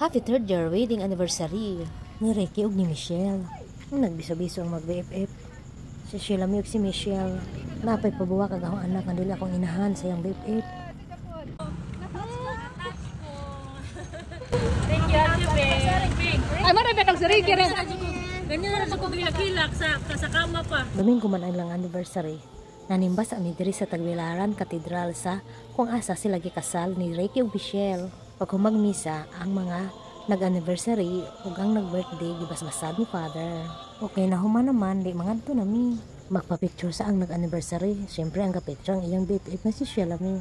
Happy third year wedding anniversary ni Ricky ug ni Michelle. Nagbiso-biso ang mag-BFF. Si Sheila ug si Michelle. Napay pabuwa kag akong anak nga dili akong inahan sa iyang BFF. Thank you, ay, marami kang si Ricky rin. Ganyan na ako kilak sa kama pa. Domingo man ang ilang anniversary. Nanimbas ang diri sa Tagbilaran Katedral sa kung asa sila gikasal ni Ricky ug Michelle. Pag humagmisa ang mga nag-anniversary ug ang nag-birthday gibasbasad ni Father. Okay na human naman, di mangadto nami. Magpa-picture sa ang nag-anniversary. Siyempre ang ka-picture ang iyang BFF na si Sheila mi.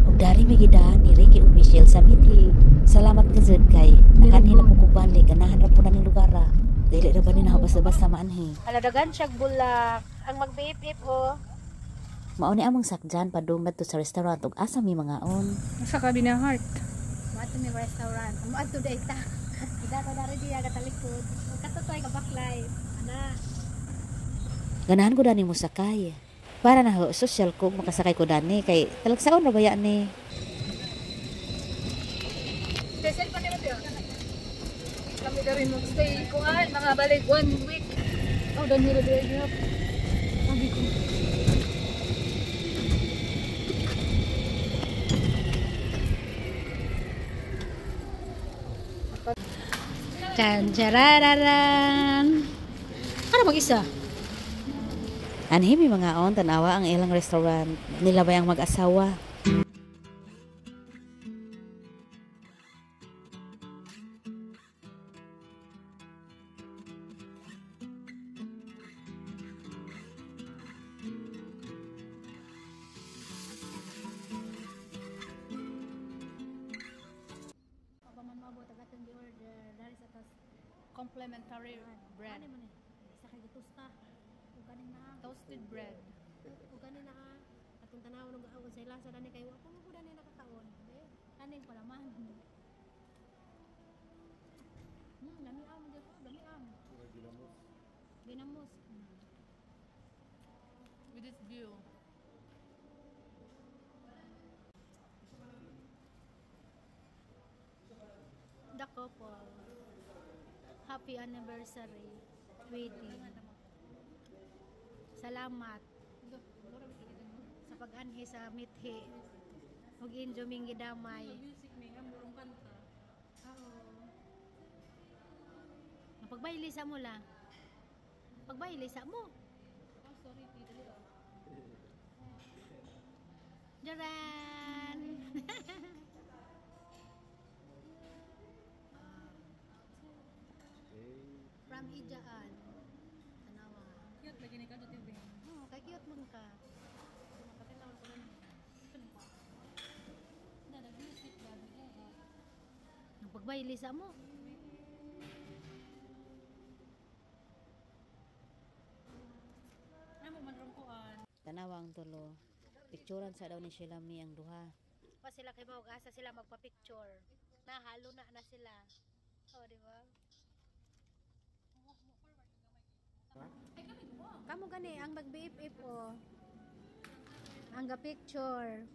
Ug dari migidaan ni Ricky ug Michelle sa Mithi. Salamat ka Zed kay nakanhila mo ko balik ganahan ra pud ning lugar ra. Dili ra ba ni basta-basta maanhi. Aladagan siyag bulak ang mag-BFF o. Mao ni among sakjan padung ngadto sa restaurant ug asa mi mangaon. Sa Cabina Heart. Mato mi restaurant. Mato dayta. Dato dari diya katalikod. Ug katotoy ka backlight. Ana. Ganahan ko dani mo sakay. Para na social ko makasakay ko dani kay talagsaon ra baya ni. Desel pa nimo tiyo. Kami dari mo stay ko mga balik 1 week. Oh, dani ra diya. Sabi ko. Tanjararan. Ano mag-isa? Anhi mi mangaon tanawa ang ilang restaurant. Nila bayang mag-asawa. Complimentary bread. Ano man sa kay tosta. Ug kanin na Toasted bread. ug kanin na atong tanawon ug sa ilasa dani kay wa ko mo dani nakakaon. Kanin pa naman. Dami am dito, dami am. Ginamos. With this view. The couple. Happy anniversary wedding. Salamat sa pag-anhi sa mithi. Ug enjoy ming gidamay. Music ni nga murong kanta. Oo. Pagbayli sa mo la. Pagbayli sa mo. Oh, sorry, dali oh. Jaran. From Ijaan. Tanawa. Cute lagi ni ka do TV. Oh, kay cute man ka. Makatinawon ko lang. Na music gabi Ang pagbayli sa mo. Amo man rong kuan. Tanawa ang tulo. Picturean sa daw ni Sheila mi ang duha. Pa sila kay mawag asa sila magpa-picture. Nahalo na sila. Oh, di ba? Kamu gani ang mag-BFF o. Ang ga-picture.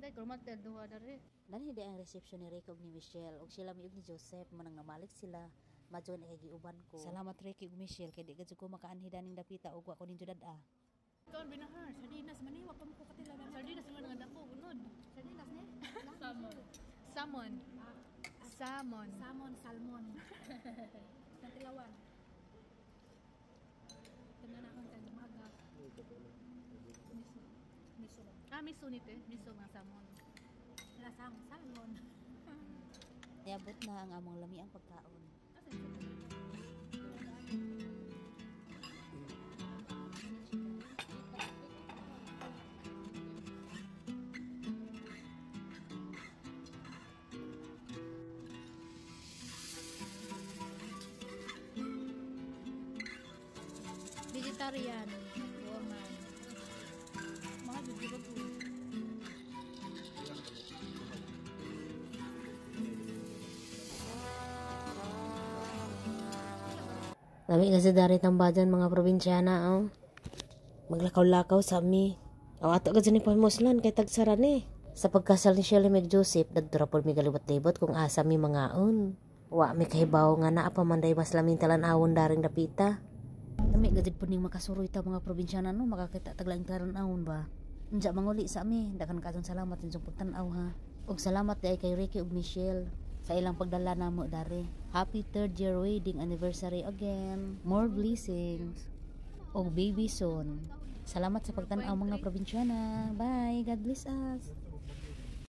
Dai kurmat tel duha dari. Nani di ang reception ni Ricky ug ni Michelle ug sila mi ug ni Joseph manang namalik sila. Madyo na kay giuban ko. Salamat Ricky ug Michelle kay di gid ko makaanhi daning dapita ug wa ko ninyo dad-a. Ikaw binahar, sardinas man ni wa pa mo ko katila. Sardinas man nga dako unod. Sardinas ni? Salmon. Salmon. Salmon. Salmon, salmon. Natilawan. Kanya na akong kagamaga. Miso ba? Miso nite, miso nga salmon. Lasang salmon. Niabot na ang among lami ang pagkaon. Vegetarian. Woman. Mahal di ba po? Lami kasi dari tambajan mga probinsyana, oh. Maglakaw-lakaw sa mi. O ato ka dyan ni pamuslan kay tagsara ni. Sa pagkasal ni Shelly Meg Joseph, nagdura po mi galibot-libot kung asa mi mangaon. Wa mi kahibaw nga naa pa manday mas laming talan-awon daring dapita. Lami gadid po ning makasuroy ta mga probinsyana no, makakita taglaing talan-awon ba. Unja manguli sa mi, dakan kadtong salamat din sa pagtan-aw ha. Ug salamat di ay kay Ricky ug Michelle sa ilang pagdala namo dari. Happy 3rd year wedding anniversary again. More blessings. Og baby soon. Salamat sa pagtan-aw mga probinsyana. Bye. God bless us.